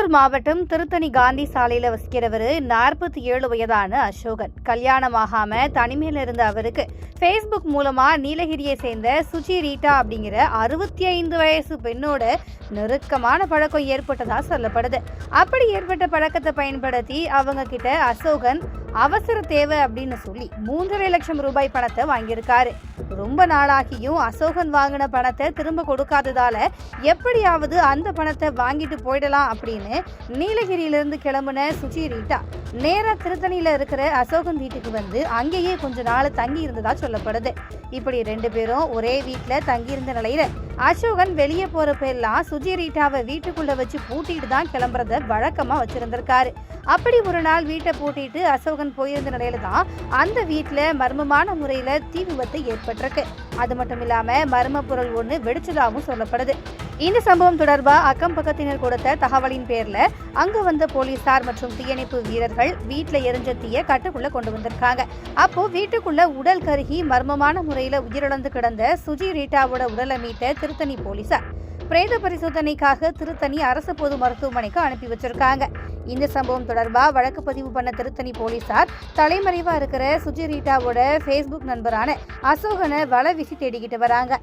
கடலூர் மாவட்டம் திருத்தணி காந்தி சாலையில வசிக்கிறவர் 47 வயதான அசோகன். கல்யாணமாகாம தனிமையில இருந்த அவருக்கு Facebook மூலமா நீலகிரியை சேர்ந்த சுஜி ரீட்டா அப்படிங்கிற 65 வயசு பெண்ணோட நெருக்கமான பழக்கம் ஏற்பட்டதா சொல்லப்படுது. அப்படி ஏற்பட்ட பழக்கத்தை பயன்படுத்தி அவங்க கிட்ட அசோகன் அவசர தேவை அப்படின்னு சொல்லி 3.5 லட்சம் ரூபாய் பணத்தை வாங்கியிருக்காரு. ரொம்ப நாளாகியும் அசோகன் வாங்கின பணத்தை திரும்ப கொடுக்காததால எப்படியாவது அந்த பணத்தை வாங்கிட்டு போயிடலாம் அப்படின்னு நீலகிரியிலிருந்து கிளம்புன சுஜி ரீட்டா நேரா திருத்தணியில இருக்கிற அசோகன் வீட்டுக்கு வந்து அங்கேயே கொஞ்ச நாள் தங்கி இருந்ததா சொல்லப்படுது. இப்படி 2 பேரும் ஒரே வீட்டுல தங்கி இருந்த நிலையில அசோகன் வெளியே போறப்ப எல்லாம் சுஜி ரீட்டாவை வீட்டுக்குள்ள வச்சு பூட்டிட்டு தான் கிளம்புறத வழக்கமா வச்சிருந்திருக்காரு. அப்படி ஒரு நாள் வீட்டை பூட்டிட்டு அசோகன் போயிருந்த நிலையில தான் அந்த வீட்டுல மர்மமான முறையில தீ விபத்து ஏற்பட்டிருக்கு. அது மட்டும் இல்லாம மர்ம பொருள் ஒண்ணு வெடிச்சதாகவும் சொல்லப்படுது. இந்த சம்பவம் தொடர்பா அக்கம் பக்கத்தினர் கொடுத்த தகவலின் பேர்ல அங்க வந்த போலீசார் மற்றும் தீயணைப்பு வீரர்கள் வீட்டுல எரிஞ்ச தீய கட்டுக்குள்ள கொண்டு வந்திருக்காங்க. அப்போ வீட்டுக்குள்ள உடல் கருகி மர்மமான முறையில உயிரிழந்து கிடந்த சுஜி ரீட்டாவோட உடலை மீட்ட திருத்தணி போலீசார் பிரேத பரிசோதனைக்காக திருத்தணி அரசு பொது மருத்துவமனைக்கு அனுப்பி வச்சிருக்காங்க. இந்த சம்பவம் தொடர்பா வழக்கு பதிவு பண்ண திருத்தணி போலீசார் தலைமறைவா இருக்கிற சுஜி ரீட்டாவோட Facebook நண்பரான அசோகனை வலை வீசி தேடிக்கிட்டு வராங்க.